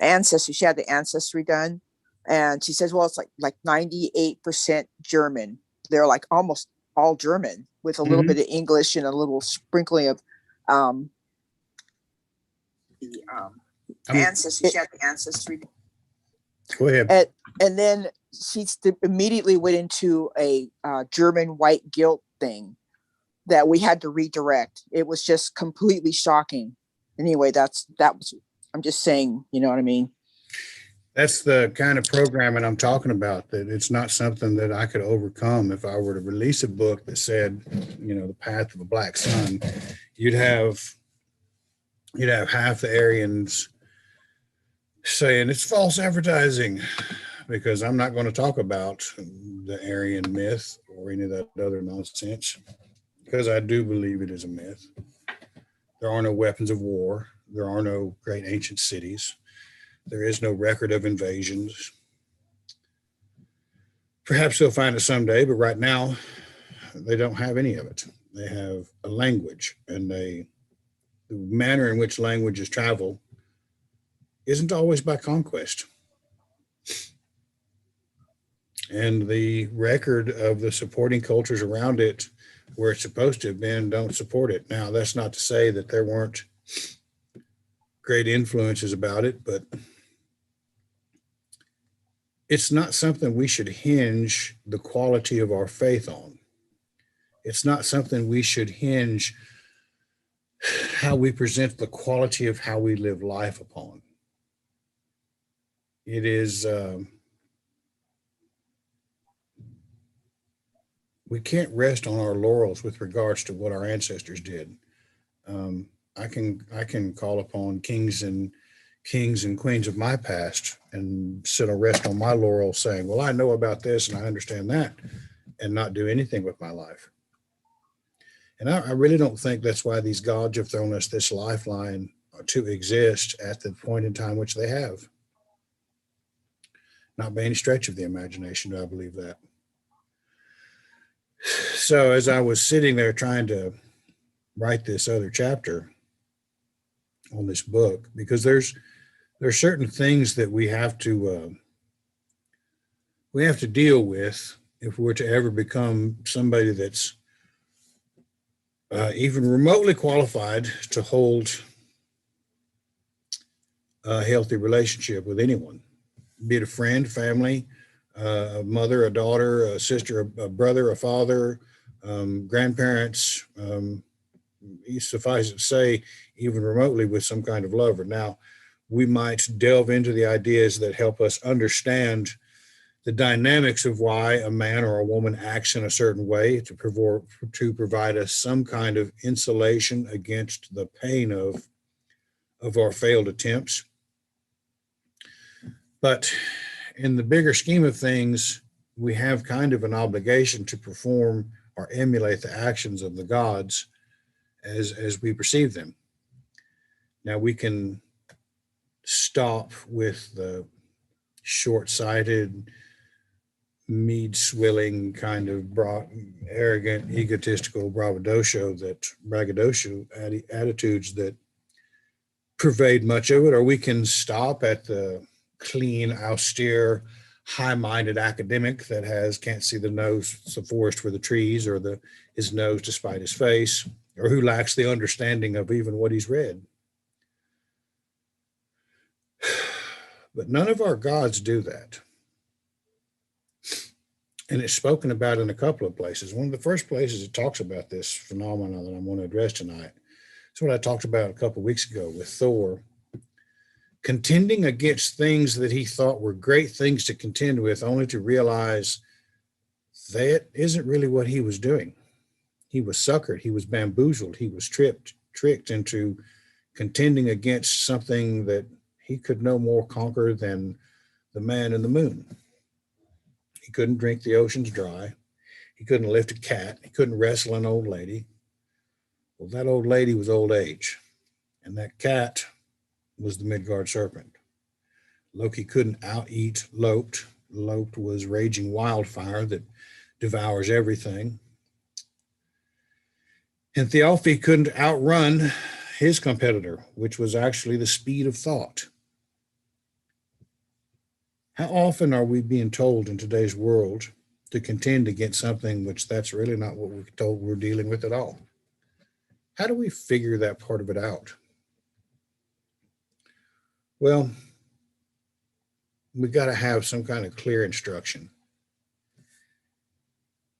ancestry. She had the ancestry done, and she says, well, it's like 98% German. They're like almost all German with a little bit of English and a little sprinkling of the ancestry. She had the ancestry. Go ahead. And then she immediately went into a German white guilt thing that we had to redirect. It was just completely shocking. Anyway, that was, I'm just saying, you know what I mean? That's the kind of programming I'm talking about, that it's not something that I could overcome. If I were to release a book that said, the path of a black sun, you'd have half the Aryans saying it's false advertising, because I'm not going to talk about the Aryan myth or any of that other nonsense, because I do believe it is a myth. There are no weapons of war. There are no great ancient cities. There is no record of invasions. Perhaps they'll find it someday, but right now they don't have any of it. They have a language, and the manner in which languages travel isn't always by conquest. And the record of the supporting cultures around it, where it's supposed to have been, don't support it. Now, that's not to say that there weren't great influences about it, but it's not something we should hinge the quality of our faith on. It's not something we should hinge how we present the quality of how we live life upon. It is, we can't rest on our laurels with regards to what our ancestors did. I can call upon kings and queens of my past and sit and rest on my laurels saying, well, I know about this and I understand that, and not do anything with my life. And I really don't think that's why these gods have thrown us this lifeline to exist at the point in time which they have. Not by any stretch of the imagination do I believe that. So as I was sitting there trying to write this other chapter on this book, because there's certain things that we have to deal with if we're to ever become somebody that's even remotely qualified to hold a healthy relationship with anyone, be it a friend, family, a mother, a daughter, a sister, a brother, a father, grandparents, suffice it to say, even remotely with some kind of lover. Now, we might delve into the ideas that help us understand the dynamics of why a man or a woman acts in a certain way to provide us some kind of insulation against the pain of our failed attempts. But in the bigger scheme of things, we have kind of an obligation to perform or emulate the actions of the gods as we perceive them. Now, we can stop with the short-sighted, mead-swilling kind of arrogant, egotistical braggadocio attitudes that pervade much of it, or we can stop at the clean, austere, high-minded academic that can't see the forest for the trees, or his nose despite his face, or who lacks the understanding of even what he's read. But none of our gods do that. And it's spoken about in a couple of places. One of the first places it talks about this phenomenon that I'm going to address tonight. It's what I talked about a couple of weeks ago with Thor, contending against things that he thought were great things to contend with, only to realize that isn't really what he was doing. He was suckered, he was bamboozled, he was tricked into contending against something that he could no more conquer than the man in the moon. He couldn't drink the oceans dry. He couldn't lift a cat. He couldn't wrestle an old lady. Well, that old lady was old age, and that cat was the Midgard serpent. Loki couldn't out-eat Lopt. Lopt was raging wildfire that devours everything. And Thialfi couldn't outrun his competitor, which was actually the speed of thought. How often are we being told in today's world to contend against something which that's really not what we're told we're dealing with at all? How do we figure that part of it out? Well, we got to have some kind of clear instruction.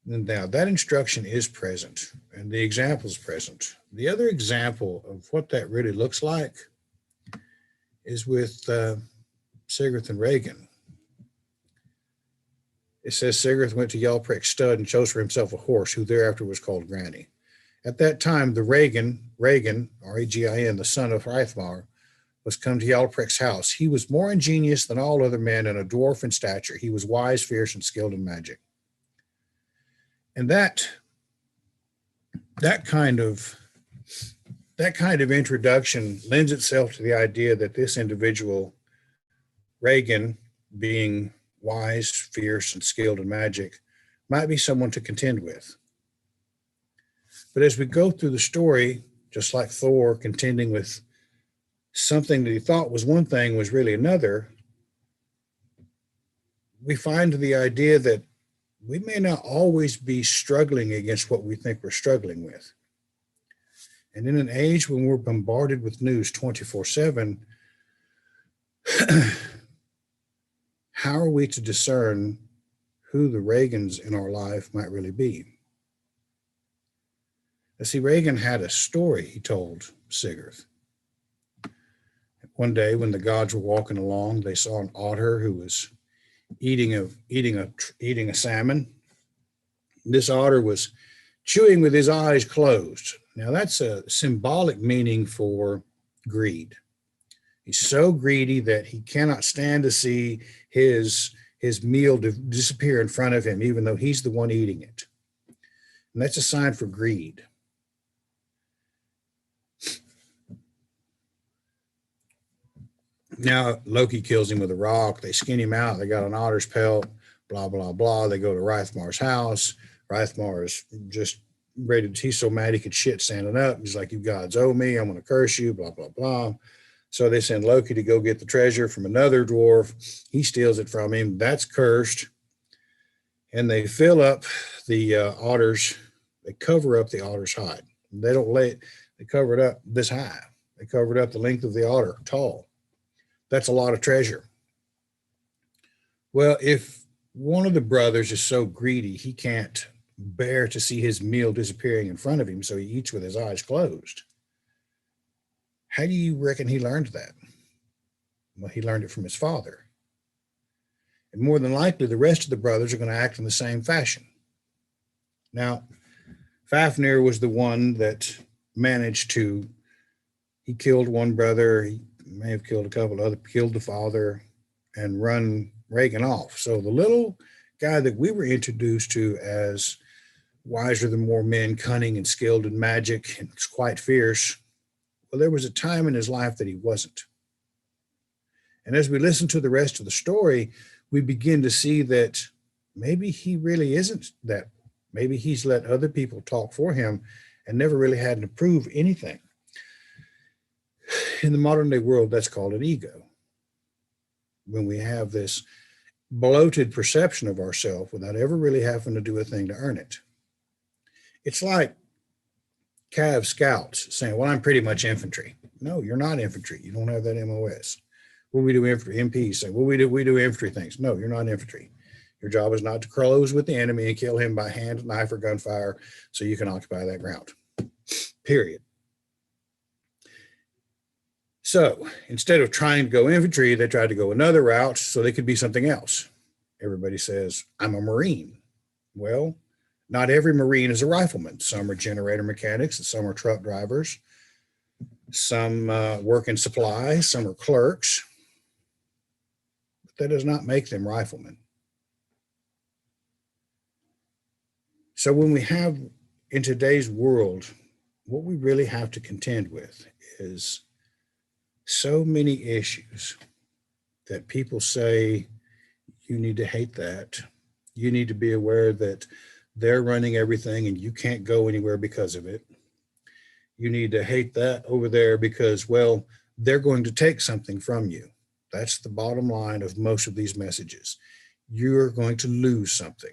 And now that instruction is present and the example is present. The other example of what that really looks like is with Sigurd and Reagan. It says Sigurd went to Yalprek's stud and chose for himself a horse, who thereafter was called Granny. At that time, the Reagan, Ragin, the son of Hreithmar, was come to Yalprek's house. He was more ingenious than all other men and a dwarf in stature. He was wise, fierce, and skilled in magic. And that kind of introduction lends itself to the idea that this individual, Reagan, being wise, fierce, and skilled in magic, might be someone to contend with. But as we go through the story, just like Thor contending with something that he thought was one thing was really another, we find the idea that we may not always be struggling against what we think we're struggling with. And in an age when we're bombarded with news 24/7, how are we to discern who the Reagans in our life might really be? Now, see, Reagan had a story he told Sigurd. One day when the gods were walking along, they saw an otter who was eating a salmon. This otter was chewing with his eyes closed. Now that's a symbolic meaning for greed. He's so greedy that he cannot stand to see his meal disappear in front of him, even though he's the one eating it. And that's a sign for greed. Now Loki kills him with a rock. They skin him out. They got an otter's pelt, blah, blah, blah. They go to Hreithmar's house. Hreithmar is just ready. He's so mad he could shit standing up. He's like, you gods owe me. I'm going to curse you, blah, blah, blah. So they send Loki to go get the treasure from another dwarf. He steals it from him. That's cursed. And they fill up the otters. They cover up the otter's hide. They don't let it, they cover it up this high. They cover it up the length of the otter, tall. That's a lot of treasure. Well, if one of the brothers is so greedy, he can't bear to see his meal disappearing in front of him, so he eats with his eyes closed. How do you reckon he learned that? Well, he learned it from his father. And more than likely, the rest of the brothers are going to act in the same fashion. Now, Fafnir was the one that managed to, he killed one brother, he may have killed a couple other, killed the father, and run Reagan off. So the little guy that we were introduced to as wiser than more men, cunning and skilled in magic, and quite fierce, well, there was a time in his life that he wasn't. And as we listen to the rest of the story, we begin to see that maybe he really isn't that. Maybe he's let other people talk for him and never really had to prove anything. In the modern day world, that's called an ego. When we have this bloated perception of ourselves without ever really having to do a thing to earn it. It's like Cav scouts saying, well, I'm pretty much infantry. No, you're not infantry. You don't have that MOS. Well, we do infantry. MPs say, well, we do infantry things. No, you're not infantry. Your job is not to close with the enemy and kill him by hand, knife, or gunfire so you can occupy that ground. Period. So instead of trying to go infantry, they tried to go another route so they could be something else. Everybody says, I'm a Marine. Well, not every Marine is a rifleman. Some are generator mechanics, and some are truck drivers. Some work in supply, some are clerks. But that does not make them riflemen. So when we have, in today's world, what we really have to contend with is so many issues that people say, you need to hate that. You need to be aware that they're running everything and you can't go anywhere because of it. You need to hate that over there because, well, they're going to take something from you. That's the bottom line of most of these messages. You're going to lose something.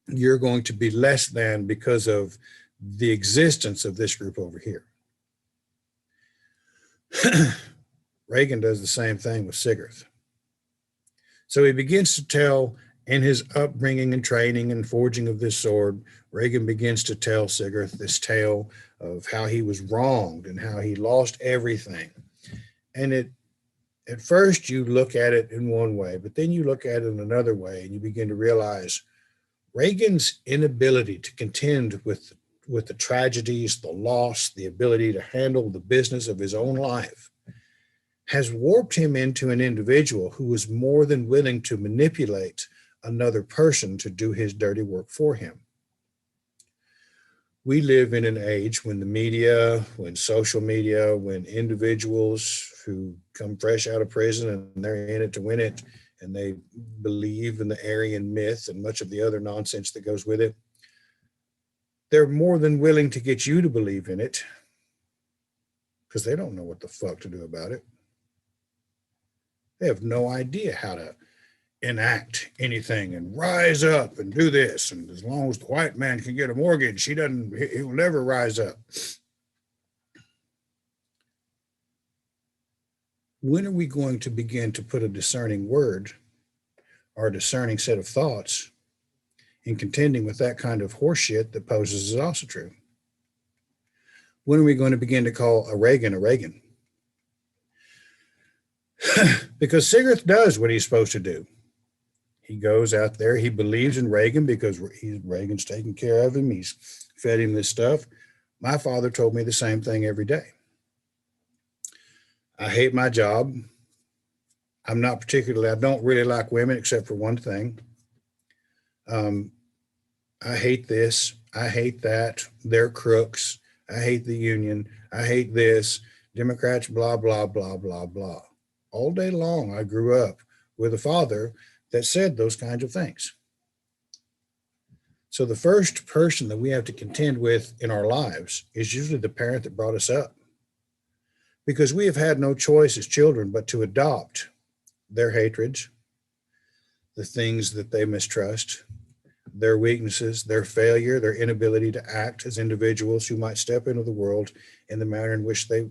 You're going to be less than because of the existence of this group over here. Reagan does the same thing with Sigurd. So he begins to tell, in his upbringing and training and forging of this sword, Reagan begins to tell Sigurd this tale of how he was wronged and how he lost everything. And at first you look at it in one way, but then you look at it in another way and you begin to realize Reagan's inability to contend with the tragedies, the loss, the ability to handle the business of his own life has warped him into an individual who was more than willing to manipulate another person to do his dirty work for him. We live in an age when the media, when social media, when individuals who come fresh out of prison and they're in it to win it, and they believe in the Aryan myth and much of the other nonsense that goes with it, they're more than willing to get you to believe in it because they don't know what the fuck to do about it. They have no idea how to enact anything and rise up and do this. And as long as the white man can get a mortgage, he'll never rise up. When are we going to begin to put a discerning word or a discerning set of thoughts in contending with that kind of horseshit that poses as Asatru? When are we going to begin to call a Reagan a Reagan? Because Sigurd does what he's supposed to do. He goes out there, he believes in Reagan because Reagan's taking care of him. He's fed him this stuff. My father told me the same thing every day. I hate my job. I don't really like women except for one thing. I hate this. I hate that. They're crooks. I hate the union. I hate this. Democrats, blah, blah, blah, blah, blah. All day long, I grew up with a father that said those kinds of things. So the first person that we have to contend with in our lives is usually the parent that brought us up, because we have had no choice as children but to adopt their hatreds, the things that they mistrust, their weaknesses, their failure, their inability to act as individuals who might step into the world in the manner in which they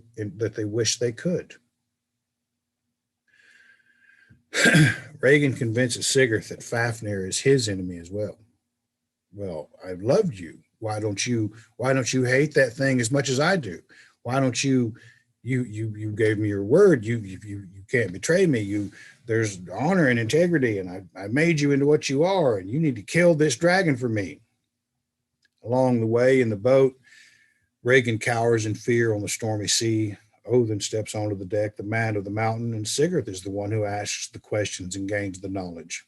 wish they could. Reagan convinces Sigurd that Fafnir is his enemy as well. Well, I've loved you. Why don't you hate that thing as much as I do? Why don't you gave me your word. You can't betray me. There's honor and integrity, and I made you into what you are, and you need to kill this dragon for me. Along the way in the boat, Reagan cowers in fear on the stormy sea. Odin steps onto the deck, the man of the mountain, and Sigurd is the one who asks the questions and gains the knowledge.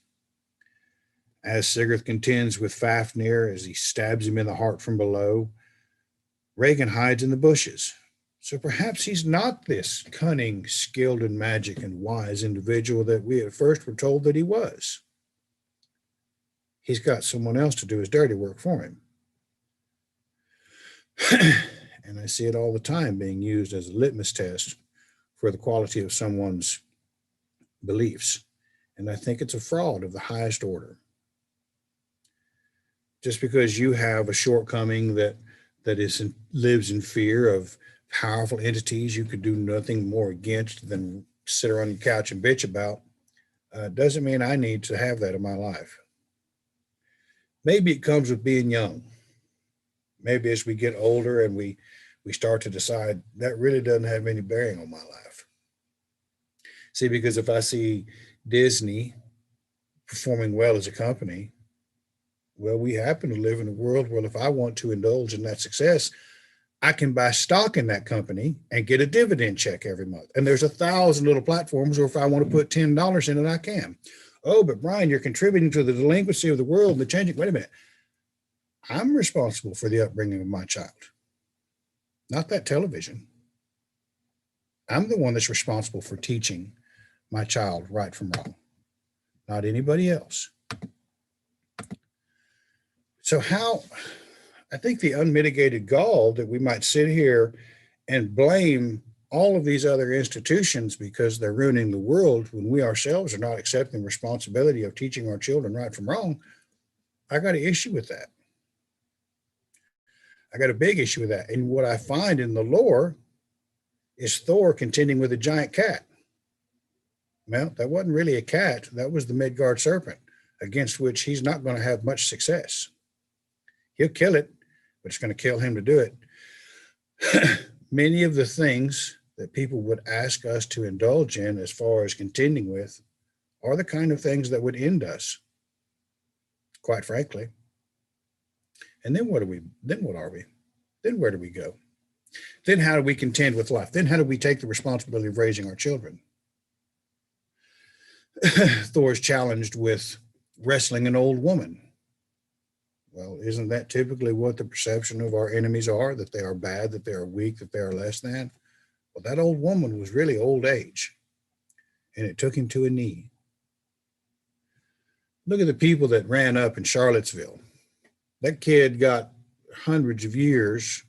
As Sigurd contends with Fafnir as he stabs him in the heart from below, Reagan hides in the bushes. So perhaps he's not this cunning, skilled in magic and wise individual that we at first were told that he was. He's got someone else to do his dirty work for him. And I see it all the time being used as a litmus test for the quality of someone's beliefs. And I think it's a fraud of the highest order. Just because you have a shortcoming that lives in fear of powerful entities you could do nothing more against than sit around your couch and bitch about, doesn't mean I need to have that in my life. Maybe it comes with being young. Maybe as we get older and we start to decide that really doesn't have any bearing on my life. See, because if I see Disney performing well as a company, well, we happen to live in a world where if I want to indulge in that success, I can buy stock in that company and get a dividend check every month. And there's 1,000 little platforms where if I want to put $10 in it, I can. Oh, but Brian, you're contributing to the delinquency of the world and the changing. Wait a minute. I'm responsible for the upbringing of my child, not that television. I'm the one that's responsible for teaching my child right from wrong, not anybody else. So I think the unmitigated gall that we might sit here and blame all of these other institutions because they're ruining the world when we ourselves are not accepting responsibility of teaching our children right from wrong, I got an issue with that. I got a big issue with that. And what I find in the lore is Thor contending with a giant cat. Well, that wasn't really a cat. That was the Midgard serpent, against which he's not going to have much success. He'll kill it, but it's going to kill him to do it. Many of the things that people would ask us to indulge in as far as contending with are the kind of things that would end us, quite frankly. And then what are we? Then what are we? Then where do we go? Then how do we contend with life? Then how do we take the responsibility of raising our children? Thor's challenged with wrestling an old woman. Well, isn't that typically what the perception of our enemies are? That they are bad, that they are weak, that they are less than? Well, that old woman was really old age, and it took him to a knee. Look at the people that ran up in Charlottesville. That kid got hundreds of years,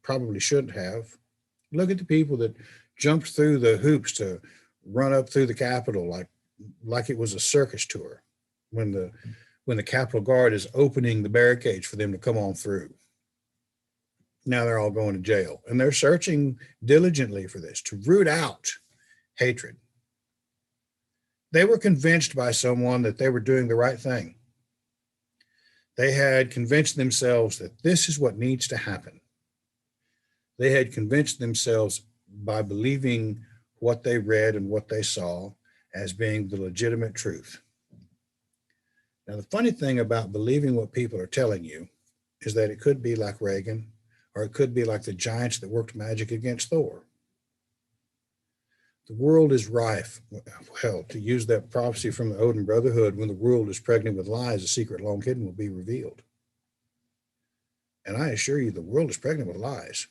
probably shouldn't have. Look at the people that jumped through the hoops to run up through the Capitol like it was a circus tour when the Capitol Guard is opening the barricades for them to come on through. Now they're all going to jail, and they're searching diligently for this to root out hatred. They were convinced by someone that they were doing the right thing. They had convinced themselves that this is what needs to happen. They had convinced themselves by believing what they read and what they saw as being the legitimate truth. Now, the funny thing about believing what people are telling you is that it could be like Reagan, or it could be like the giants that worked magic against Thor. The world is rife. Well, to use that prophecy from the Odin Brotherhood, when the world is pregnant with lies, a secret long hidden will be revealed. And I assure you, the world is pregnant with lies.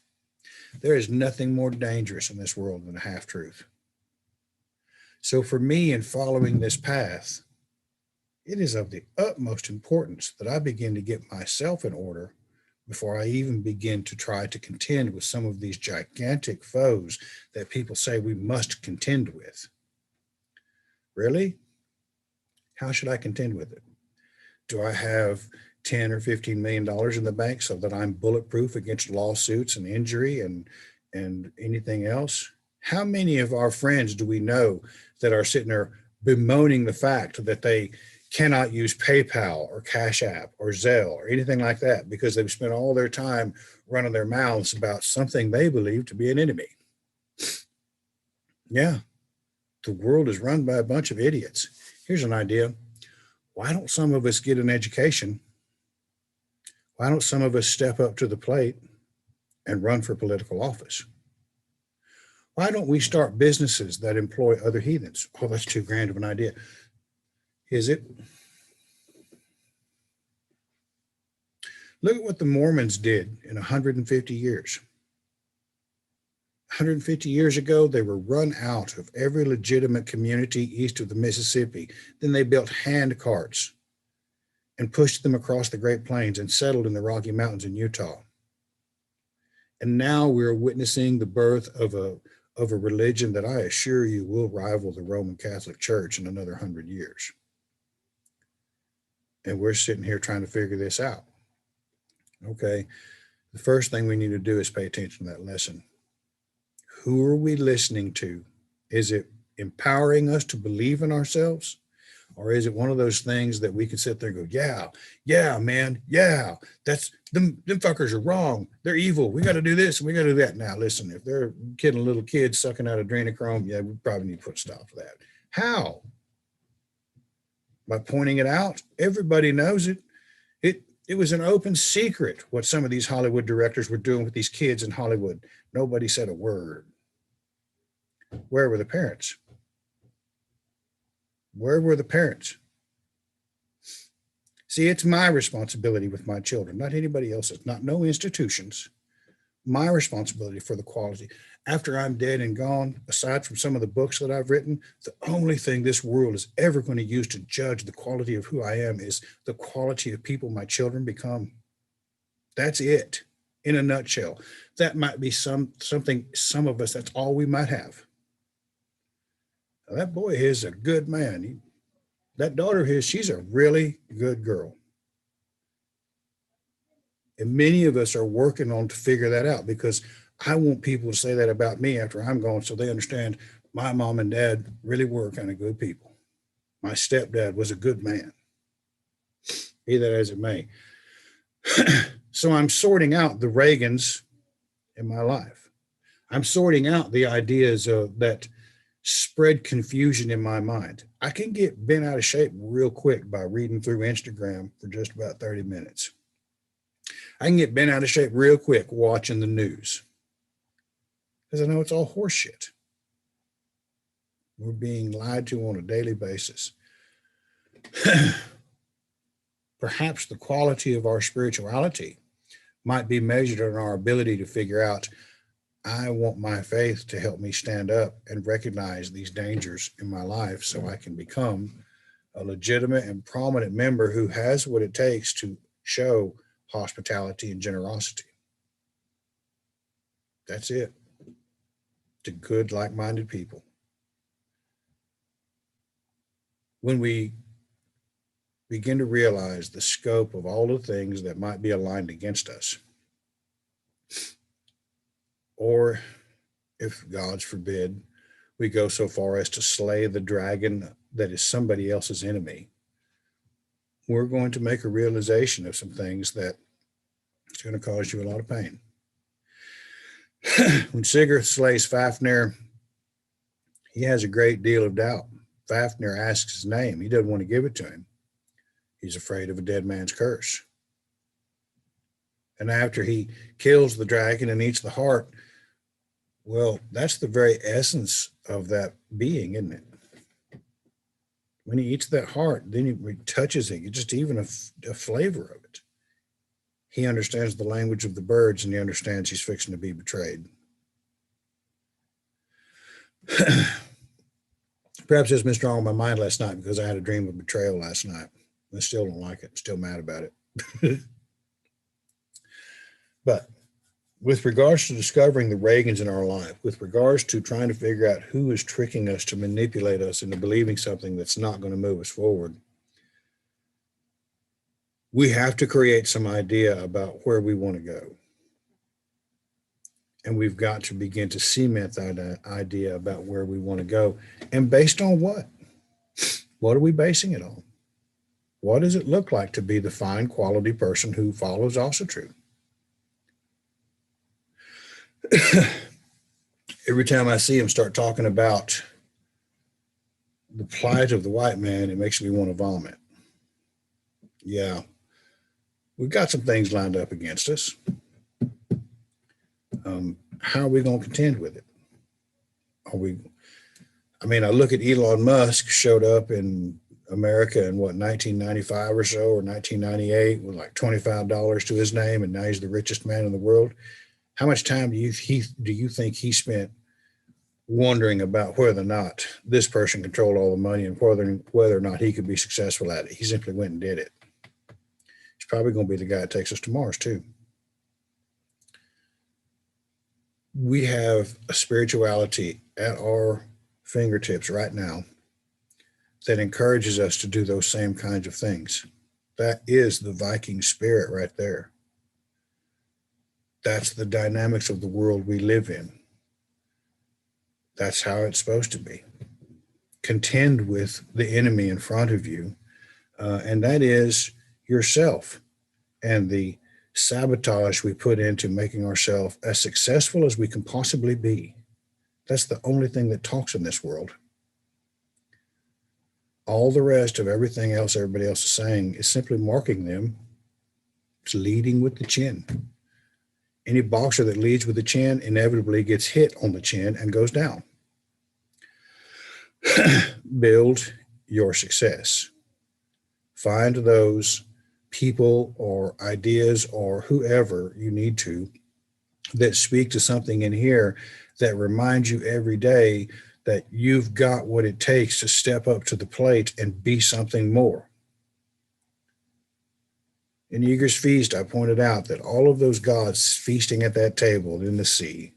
There is nothing more dangerous in this world than a half-truth. So for me, in following this path, it is of the utmost importance that I begin to get myself in order before I even begin to try to contend with some of these gigantic foes that people say we must contend with. Really? How should I contend with it? Do I have 10 or $15 million in the bank so that I'm bulletproof against lawsuits and injury and anything else? How many of our friends do we know that are sitting there bemoaning the fact that they cannot use PayPal or Cash App or Zelle or anything like that because they've spent all their time running their mouths about something they believe to be an enemy? Yeah, the world is run by a bunch of idiots. Here's an idea. Why don't some of us get an education? Why don't some of us step up to the plate and run for political office? Why don't we start businesses that employ other heathens? Oh, that's too grand of an idea. Is it? Look at what the Mormons did in 150 years. 150 years ago, they were run out of every legitimate community east of the Mississippi. Then they built hand carts and pushed them across the Great Plains and settled in the Rocky Mountains in Utah. And now we're witnessing the birth of a religion that I assure you will rival the Roman Catholic Church in another 100 years. And we're sitting here trying to figure this out. Okay, the first thing we need to do is pay attention to that lesson. Who are we listening to? Is it empowering us to believe in ourselves? Or is it one of those things that we can sit there and go, yeah, man, yeah, that's them fuckers are wrong. They're evil. We got to do this and we got to do that. Now, listen, if they're kidding little kids sucking out adrenochrome, yeah, we probably need to put a stop to that. How? By pointing it out. Everybody knows it. It was an open secret what some of these Hollywood directors were doing with these kids in Hollywood. Nobody said a word. Where were the parents? Where were the parents? See, it's my responsibility with my children, not anybody else's, not no institutions. My responsibility for the quality. After I'm dead and gone, aside from some of the books that I've written, the only thing this world is ever going to use to judge the quality of who I am is the quality of people my children become. That's it. in a nutshell. That might be something, some of us, that's all we might have. Now, that boy is a good man. That daughter of his, she's a really good girl. And many of us are working on to figure that out, because I want people to say that about me after I'm gone, so they understand my mom and dad really were kind of good people. My stepdad was a good man, be that as it may. So I'm sorting out the Reagans in my life. I'm sorting out the ideas that spread confusion in my mind. I can get bent out of shape real quick by reading through Instagram for just about 30 minutes. I can get bent out of shape real quick watching the news, because I know it's all horseshit. We're being lied to on a daily basis. Perhaps the quality of our spirituality might be measured on our ability to figure out, I want my faith to help me stand up and recognize these dangers in my life so I can become a legitimate and prominent member who has what it takes to show hospitality and generosity. That's it. To good, like-minded people. When we begin to realize the scope of all the things that might be aligned against us, or if, God's forbid, we go so far as to slay the dragon that is somebody else's enemy, we're going to make a realization of some things that it's going to cause you a lot of pain. When Sigurd slays Fafnir, he has a great deal of doubt. Fafnir asks his name. He doesn't want to give it to him. He's afraid of a dead man's curse. And after he kills the dragon and eats the heart, well, that's the very essence of that being, isn't it? When he eats that heart, then he touches it, just even a flavor of it. He understands the language of the birds, and he understands he's fixing to be betrayed. Perhaps it's been strong on my mind last night because I had a dream of betrayal last night. I still don't like it. I'm still mad about it. But with regards to discovering the Reagans in our life, with regards to trying to figure out who is tricking us to manipulate us into believing something that's not going to move us forward, we have to create some idea about where we want to go. And we've got to begin to cement that idea about where we want to go. And based on what? What are we basing it on? What does it look like to be the fine quality person who follows Asatru? Every time I see him start talking about the plight of the white man, it makes me want to vomit. Yeah, we've got some things lined up against us. How are we going to contend with it? I look at Elon Musk, showed up in America in 1995 or so, or 1998, with like $25 to his name, and now he's the richest man in the world. How much time do you think he spent wondering about whether or not this person controlled all the money and whether or not he could be successful at it? He simply went and did it. He's probably going to be the guy that takes us to Mars too. We have a spirituality at our fingertips right now that encourages us to do those same kinds of things. That is the Viking spirit right there. That's the dynamics of the world we live in. That's how it's supposed to be. Contend with the enemy in front of you, and that is yourself and the sabotage we put into making ourselves as successful as we can possibly be. That's the only thing that talks in this world. All the rest of everything else everybody else is saying is simply marking them. It's leading with the chin. Any boxer that leads with the chin inevitably gets hit on the chin and goes down. Build your success. Find those people or ideas or whoever you need to that speak to something in here that reminds you every day that you've got what it takes to step up to the plate and be something more. In Yeager's feast, I pointed out that all of those gods feasting at that table in the sea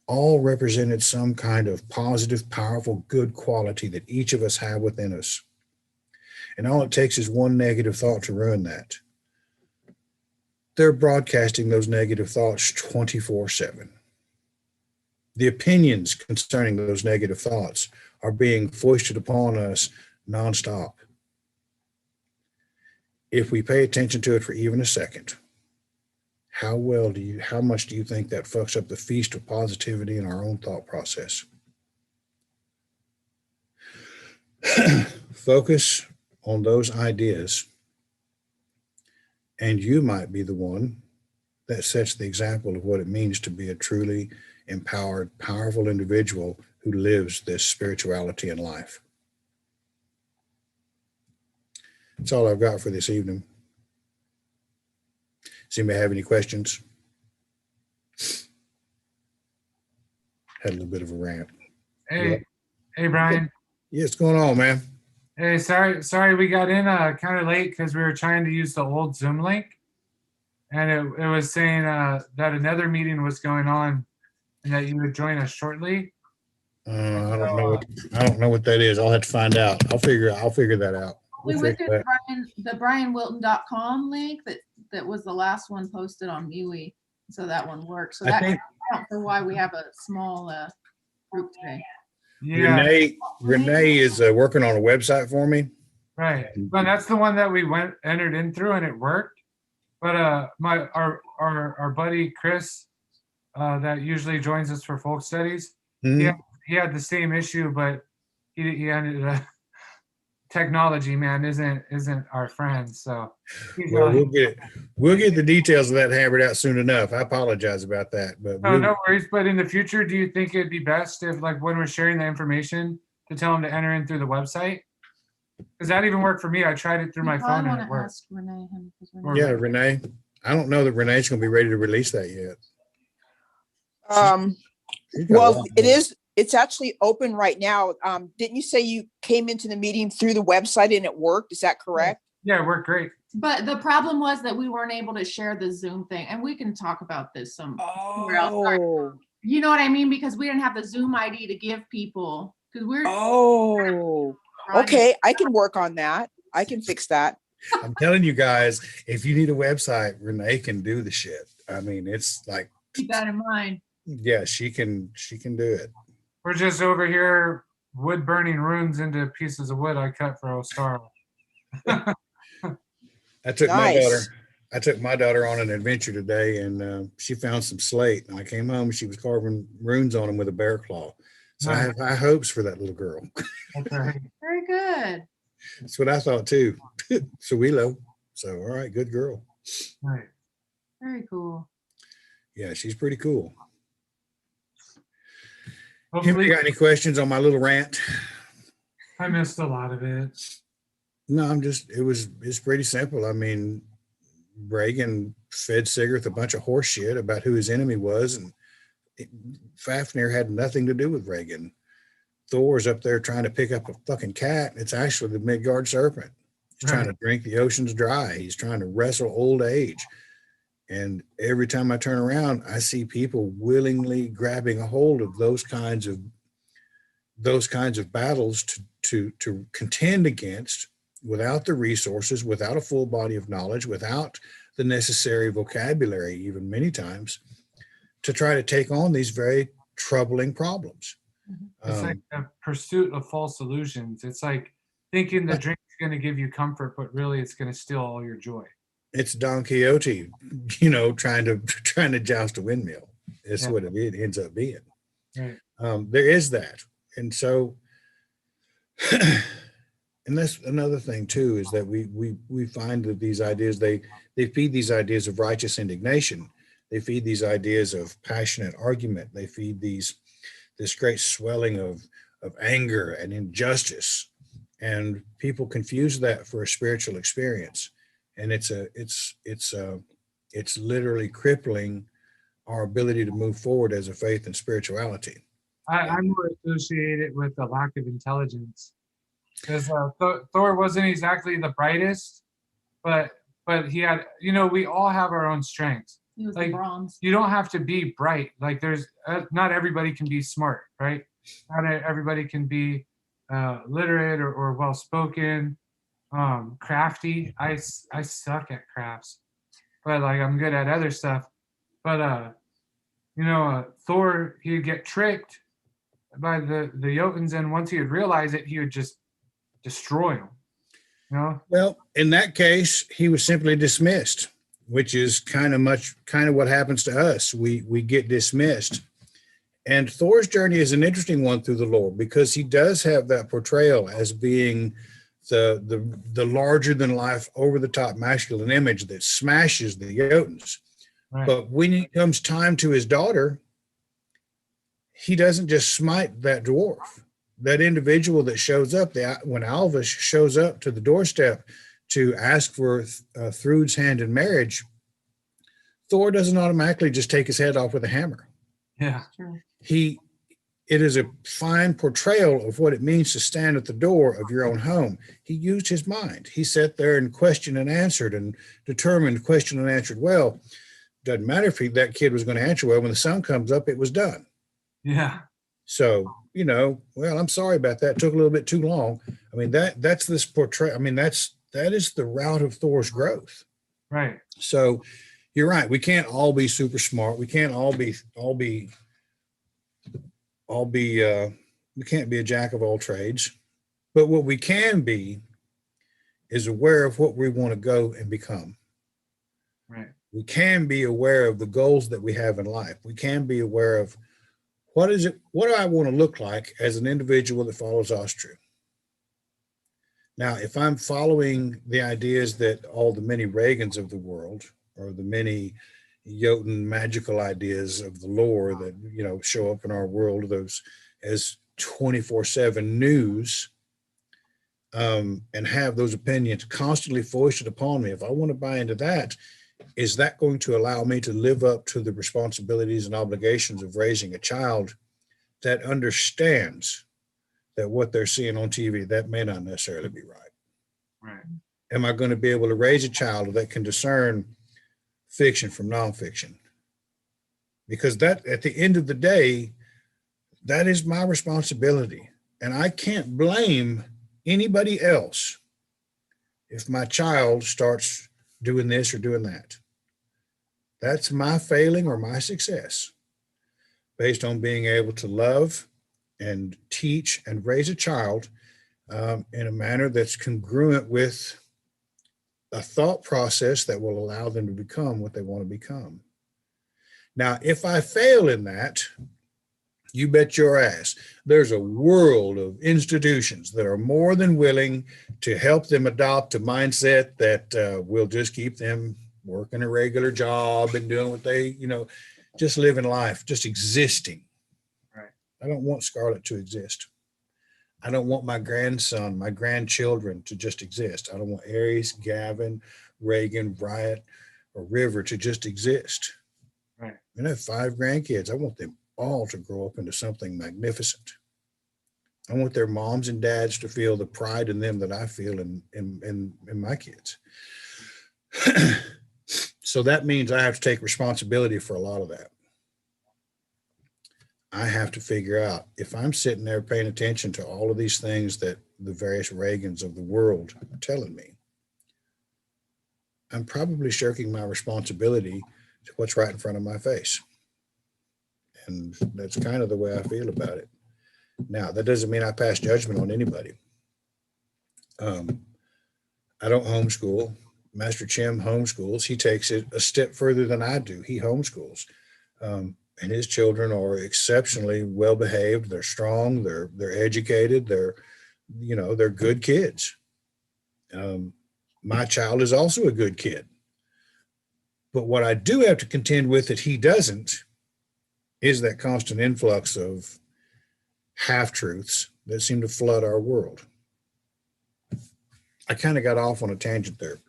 all represented some kind of positive, powerful, good quality that each of us have within us. And all it takes is one negative thought to ruin that. They're broadcasting those negative thoughts 24/7. The opinions concerning those negative thoughts are being foisted upon us nonstop. If we pay attention to it for even a second, how much do you think that fucks up the feast of positivity in our own thought process? Focus on those ideas, and you might be the one that sets the example of what it means to be a truly empowered, powerful individual who lives this spirituality in life. That's all I've got for this evening. Does anybody have any questions? Had a little bit of a rant. Hey, hey, Brian. Yeah, what's going on, man? Hey, sorry, we got in kind of late because we were trying to use the old Zoom link, and it was saying that another meeting was going on, and that you would join us shortly. I don't know what that is. I'll have to find out. I'll figure that out. We went through the brianwilton.com link that was the last one posted on MeWe, so that one worked. So that accounts for why we have a small group today. Yeah. Renee is working on a website for me. Right, but that's the one that we entered in through, and it worked. But our buddy Chris, that usually joins us for folk studies, Mhm. he had the same issue, but he ended up. Technology, man, isn't our friend. So Well, we'll get the details of that hammered out soon enough. I apologize about that, but no worries. But in the future, do you think it'd be best if, like, when we're sharing the information, to tell them to enter in through the website? Because that even worked for me. I tried it through my phone and it worked. Ask Renee, yeah, Renee. I don't know that Renee's going to be ready to release that yet. Well, it's actually open right now. Didn't you say you came into the meeting through the website and it worked? Is that correct? Yeah, it worked great. But the problem was that we weren't able to share the Zoom thing, and we can talk about this somewhere else. Oh, You know what I mean? Because we didn't have the Zoom ID to give people. Because we're okay. I can work on that. I can fix that. I'm telling you guys, if you need a website, Renee can do the shit. I mean, it's like, keep that in mind. Yeah, she can do it. We're just over here wood burning runes into pieces of wood I cut for Ostara. I took my daughter on an adventure today, and she found some slate. And I came home and she was carving runes on them with a bear claw. So I have high hopes for that little girl. Okay. Very good. That's what I thought too. So we know. So all right, good girl. Right. Very cool. Yeah, she's pretty cool. Hopefully, You got any questions on my little rant? I missed a lot of it. No, it's pretty simple. I mean, Reagan fed Sigurd a bunch of horse shit about who his enemy was, and Fafnir had nothing to do with Reagan. Thor's up there trying to pick up a fucking cat. It's actually the Midgard serpent. He's trying to drink the oceans dry. He's trying to wrestle old age. And every time I turn around, I see people willingly grabbing a hold of those kinds of battles to contend against, without the resources, without a full body of knowledge, without the necessary vocabulary, even many times, to try to take on these very troubling problems. It's like a pursuit of false illusions. It's like thinking the drink's going to give you comfort, but really it's going to steal all your joy. It's Don Quixote, trying to joust a windmill. It's what it ends up being. Right. There is that. And so, and that's another thing too, is that we find that these ideas, they feed these ideas of righteous indignation. They feed these ideas of passionate argument. They feed this great swelling of anger and injustice. And people confuse that for a spiritual experience. And it's literally crippling our ability to move forward as a faith and spirituality. I'm more associated with the lack of intelligence, because Thor wasn't exactly the brightest, but but he had, we all have our own strengths. He was the Like, bronze. you don't have to be bright. Like there's not everybody can be smart, right? Not everybody can be literate or well spoken, crafty. I suck at crafts, but like I'm good at other stuff. But Thor, he'd get tricked by the Jotuns, and once he would realize it, he would just destroy them. Well, in that case, he was simply dismissed, which is kind of what happens to us. We get dismissed. And Thor's journey is an interesting one through the lore because he does have that portrayal as being the larger than life, over the top masculine image that smashes the Jotuns. Right. But when it comes time to his daughter, he doesn't just smite that dwarf. That individual that shows up, when Alvis shows up to the doorstep to ask for Thrud's hand in marriage, Thor doesn't automatically just take his head off with a hammer. Yeah. True. It is a fine portrayal of what it means to stand at the door of your own home. He used his mind. He sat there and questioned and answered and determined, questioned and answered well. Doesn't matter if that kid was going to answer well. When the sun comes up, it was done. Yeah. So, well, I'm sorry about that. It took a little bit too long. I mean, that's this portrayal. I mean, that is the route of Thor's growth. Right. So you're right. We can't all be super smart. We can't we can't be a jack of all trades, but what we can be is aware of what we want to go and become. Right. We can be aware of the goals that we have in life. We can be aware of what do I want to look like as an individual that follows Asatru? Now, if I'm following the ideas that all the many Reagans of the world or the many Jotun magical ideas of the lore that, show up in our world, those as 24/7 news, and have those opinions constantly foisted upon me, if I want to buy into that, is that going to allow me to live up to the responsibilities and obligations of raising a child that understands that what they're seeing on TV, that may not necessarily be right? Right. Am I going to be able to raise a child that can discern fiction from nonfiction? Because that, at the end of the day, that is my responsibility. And I can't blame anybody else if my child starts doing this or doing that. That's my failing or my success based on being able to love and teach and raise a child in a manner that's congruent with a thought process that will allow them to become what they want to become. Now, if I fail in that, you bet your ass there's a world of institutions that are more than willing to help them adopt a mindset that will just keep them working a regular job and doing what they, just living life, just existing. Right. I don't want Scarlett to exist. I don't want my grandson, my grandchildren to just exist. I don't want Aries, Gavin, Reagan, Riot, or River to just exist. Right. I have 5 grandkids. I want them all to grow up into something magnificent. I want their moms and dads to feel the pride in them that I feel in my kids. So that means I have to take responsibility for a lot of that. I have to figure out, if I'm sitting there paying attention to all of these things that the various Reagans of the world are telling me, I'm probably shirking my responsibility to what's right in front of my face. And that's kind of the way I feel about it. Now, that doesn't mean I pass judgment on anybody. I don't homeschool. Master Chim homeschools. He takes it a step further than I do. He homeschools. And his children are exceptionally well behaved. They're strong. They're educated. They're good kids. My child is also a good kid. But what I do have to contend with that he doesn't is that constant influx of half-truths that seem to flood our world. I kind of got off on a tangent there.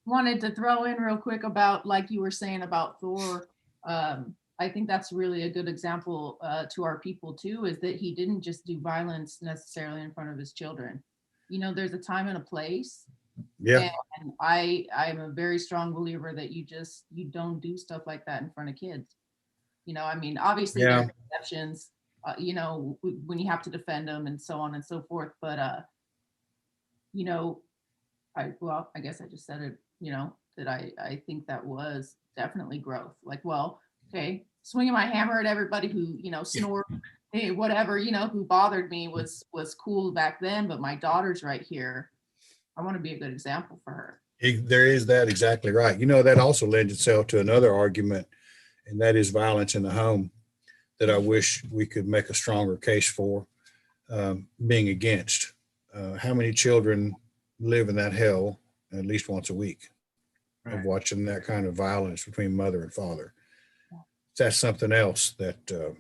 Wanted to throw in real quick about, like you were saying about Thor. I think that's really a good example to our people too, is that he didn't just do violence necessarily in front of his children. There's a time and a place. Yeah. And I'm a very strong believer that you don't do stuff like that in front of kids. I mean, obviously there Yeah. are exceptions, when you have to defend them and so on and so forth. But, I guess I just said it, that I think that was definitely growth. Like, well, okay, swinging my hammer at everybody who, snore, hey, whatever, who bothered me was cool back then. But my daughter's right here. I want to be a good example for her. There is that, exactly right. That also lends itself to another argument, and that is violence in the home, that I wish we could make a stronger case for being against. How many children live in that hell at least once a week of watching that kind of violence between mother and father? That's something else that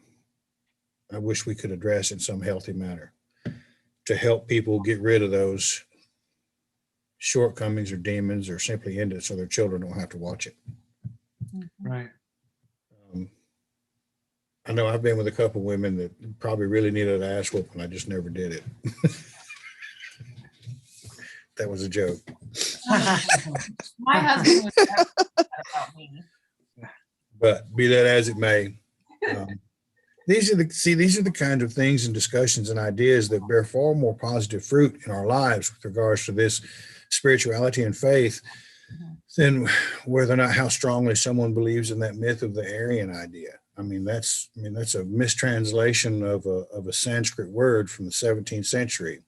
I wish we could address in some healthy manner to help people get rid of those shortcomings or demons, or simply end it so their children don't have to watch it. Right. I know I've been with a couple of women that probably really needed an ass whooping. I just never did it. That was a joke. My husband was about me. But be that as it may, these are the kinds of things and discussions and ideas that bear far more positive fruit in our lives with regards to this spirituality and faith than whether or not how strongly someone believes in that myth of the Aryan idea. That's a mistranslation of a Sanskrit word from the 17th century.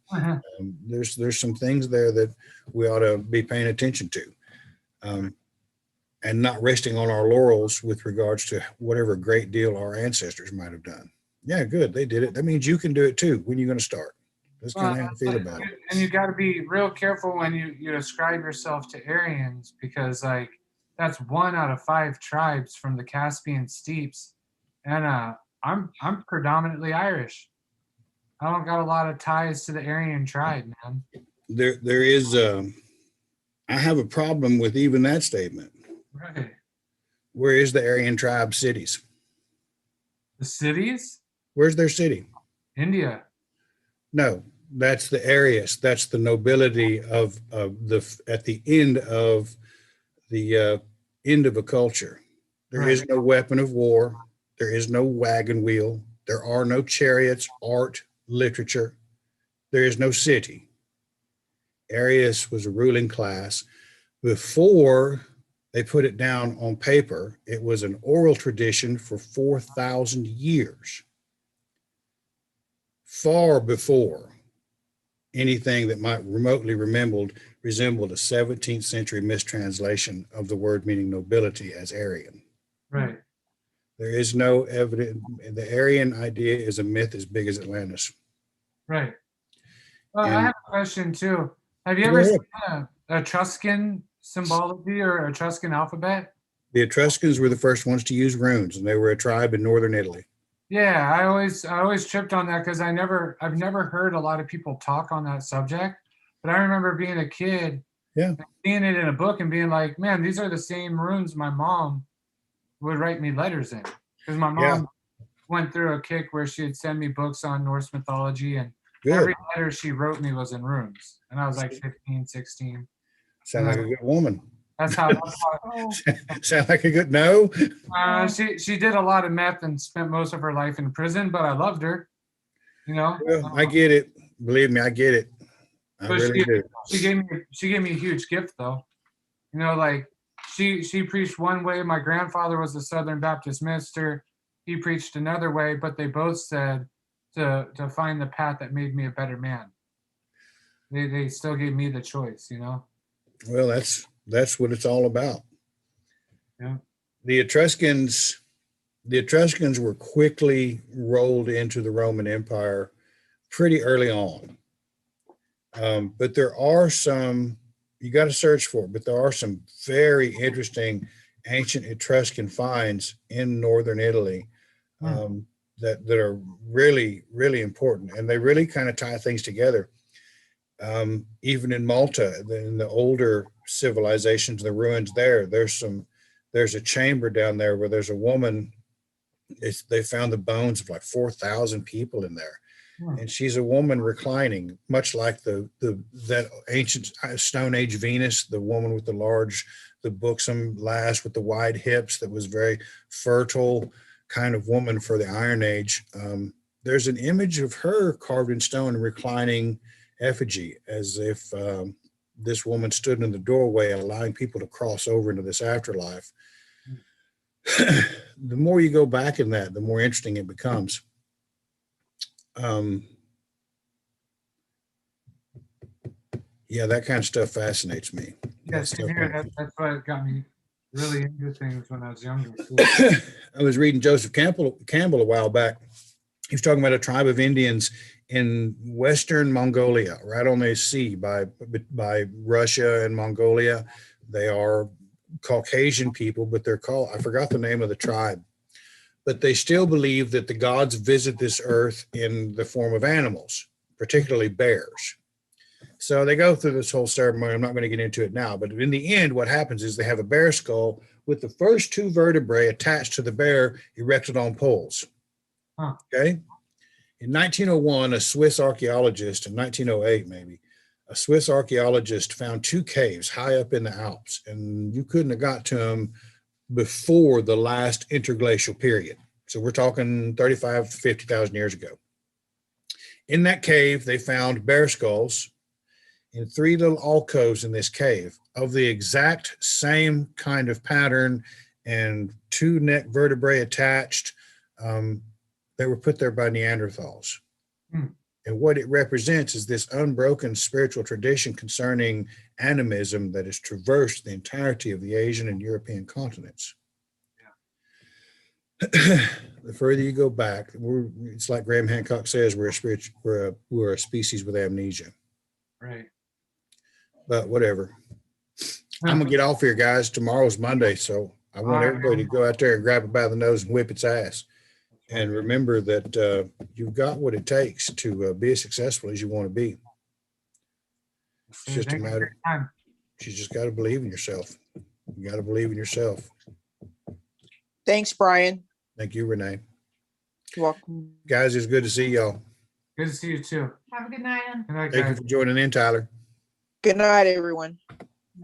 There's some things there that we ought to be paying attention to, and not resting on our laurels with regards to whatever great deal our ancestors might have done. Yeah, good, they did it. That means you can do it too. When are you going to start? That's kind of how I feel about it. And you got to be real careful when you ascribe yourself to Aryans, because that's 1 out of 5 tribes from the Caspian steppes, and I'm predominantly Irish. I don't got a lot of ties to the Aryan tribe, man. There is I have a problem with even that statement. Right. Where is the Aryan tribe cities? The cities? Where's their city? India. No, that's the Arius. That's the nobility of the at the end of the end of a culture. There is no weapon of war. There is no wagon wheel. There are no chariots, art, literature. There is no city. Arius was a ruling class. Before they put it down on paper, it was an oral tradition for 4,000 years. Far before anything that might remotely resembled a 17th century mistranslation of the word meaning nobility as Aryan. Right. There is no evidence. The Aryan idea is a myth as big as Atlantis. Right. Well, I have a question too. Have you ever seen a Etruscan symbology or Etruscan alphabet? The Etruscans were the first ones to use runes, and they were a tribe in northern Italy. Yeah, I always tripped on that because I've never heard a lot of people talk on that subject. But I remember being a kid, seeing it in a book and being like, man, these are the same runes my mom would write me letters in. Because my mom went through a kick where she'd send me books on Norse mythology, and every letter she wrote me was in runes. And I was like 15, 16. Sound like a good woman. That's how. Sound like a good no. She did a lot of meth and spent most of her life in prison, but I loved her. Well, I get it. Believe me, I get it. I really do. She gave me a huge gift though. She preached one way. My grandfather was a Southern Baptist minister. He preached another way, but they both said to find the path that made me a better man. They still gave me the choice, Well, that's what it's all about. Yeah. The Etruscans were quickly rolled into the Roman Empire pretty early on. But there are some, you got to search for it, but there are some very interesting ancient Etruscan finds in northern Italy that are really, really important. And they really kind of tie things together. Even in Malta, in the older civilizations, the ruins there's a chamber down there where there's a woman. They found the bones of like 4,000 people in there, and she's a woman reclining, much like that ancient Stone Age Venus, the woman with the buxom lass with the wide hips that was very fertile kind of woman for the Iron Age. There's an image of her carved in stone, reclining effigy, as if this woman stood in the doorway, allowing people to cross over into this afterlife. The more you go back in that, the more interesting it becomes. Yeah, that kind of stuff fascinates me. Yeah, same here. That's what got me really into things when I was younger. I was reading Joseph Campbell a while back. He was talking about a tribe of Indians in Western Mongolia, right on the sea by Russia and Mongolia. They are Caucasian people, but they're called, I forgot the name of the tribe, but they still believe that the gods visit this earth in the form of animals, particularly bears. So they go through this whole ceremony. I'm not going to get into it now, but in the end, what happens is they have a bear skull with the first two vertebrae attached to the bear erected on poles. Huh. Okay. In 1901, a Swiss archaeologist, in 1908 maybe, a Swiss archaeologist found two caves high up in the Alps, and you couldn't have got to them before the last interglacial period. So we're talking 35 to 50,000 years ago. In that cave, they found bear skulls in three little alcoves in this cave of the exact same kind of pattern and two neck vertebrae attached. They were put there by Neanderthals. And what it represents is this unbroken spiritual tradition concerning animism that has traversed the entirety of the Asian and European continents. Yeah. The further you go back, it's like Graham Hancock says, we're a species with amnesia. Right. But whatever. I'm gonna get off here, guys. Tomorrow's Monday, so I want everybody to go out there and grab it by the nose and whip its ass. And remember that you've got what it takes to be as successful as you want to be. It's just a matter. You just got to believe in yourself. You got to believe in yourself. Thanks, Brian. Thank you, Renee. You're welcome. Guys, it's good to see y'all. Good to see you too. Have a good night. Good night, Thank you guys. for joining in, Tyler. Good night, everyone.